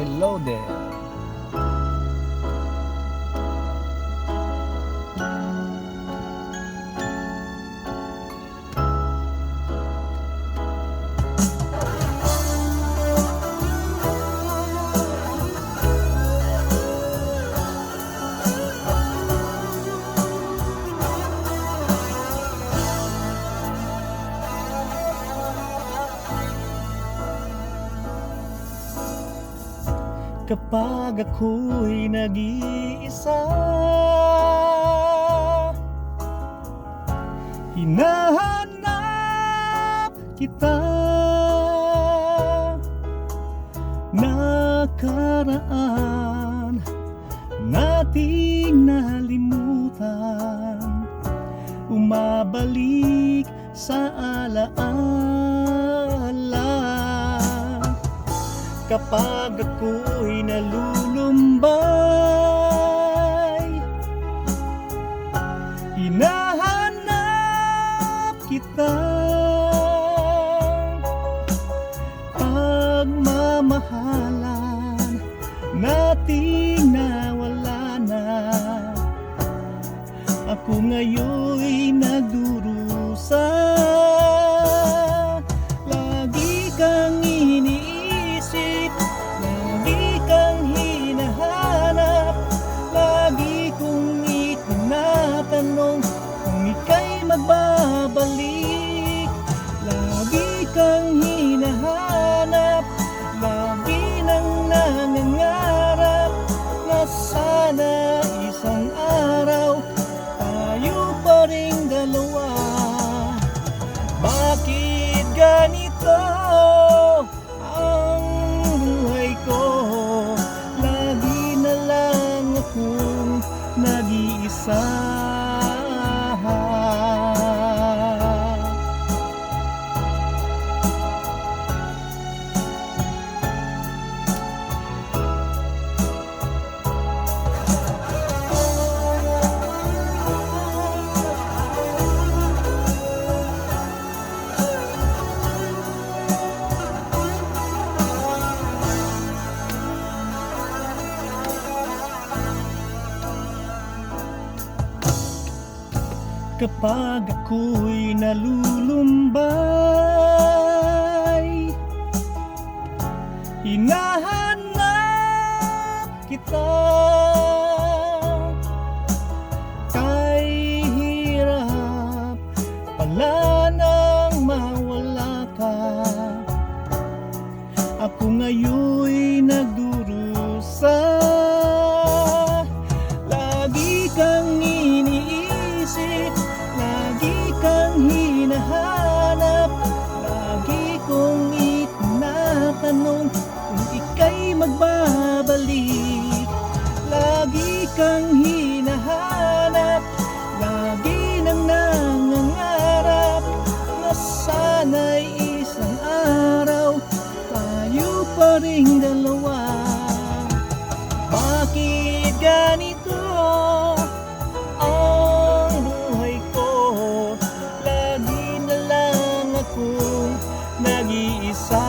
Reloaded. Kapag ako'y nag-iisa, hinahanap kita. Nakaraan nating nalimutan, umabalik sa alaala. Kapag ako'y nalulumbay, hinahanap kita. Pagmamahalan nating nawala na, ako ngayon'y nagdurusa. Lagi kang iniisip, lagi kang hinahanap, lagi kong itinatanong kung ika'y magbabalik. Lagi kang hinahanap, lagi nang nangangarap na sana isang araw tayo pa ring dalawa. Bakit ganito ang buhay ko? Lagi na lang akong nag-iisa. Kapag ako'y nalulumbay, hinahanap kita. Kay hirap pala nang mawala ka, ako ngayon'y nagdurusa. Lagi kang iniisip, lagi kang hinahanap, lagi kong itinatanong kung ika'y magbabalik. Lagi kang hinahanap, lagi nang nangangarap na sana'y isang araw tayo pa ring dalawa. Bakit ganito ang buhay ko? Lagi na lang akong nag-iisa.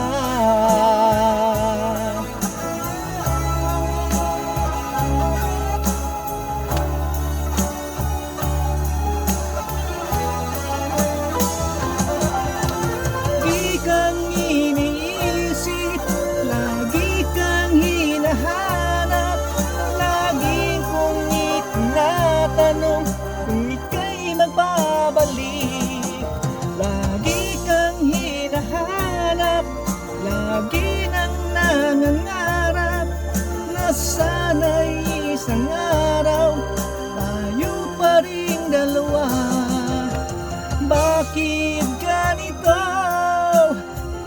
Lagi kang iniisip, lagi kang hinahanap, lagi kong itinatanong kung ika'y magbabalik. Lagi kang hinahanap, lagi nang nangangarap na sana'y isang araw tayo pa ring dalawa. Bakit ganito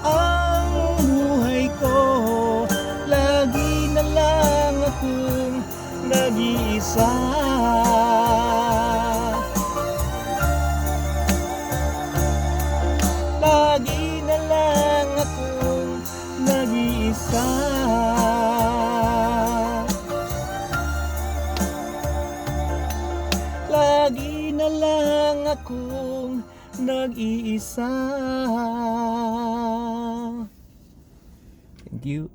ang buhay ko? Lagi na lang akong nag-iisa. Lagi na lang akong nag-iisa. Lagi na lang akong nag-iisa. Thank you.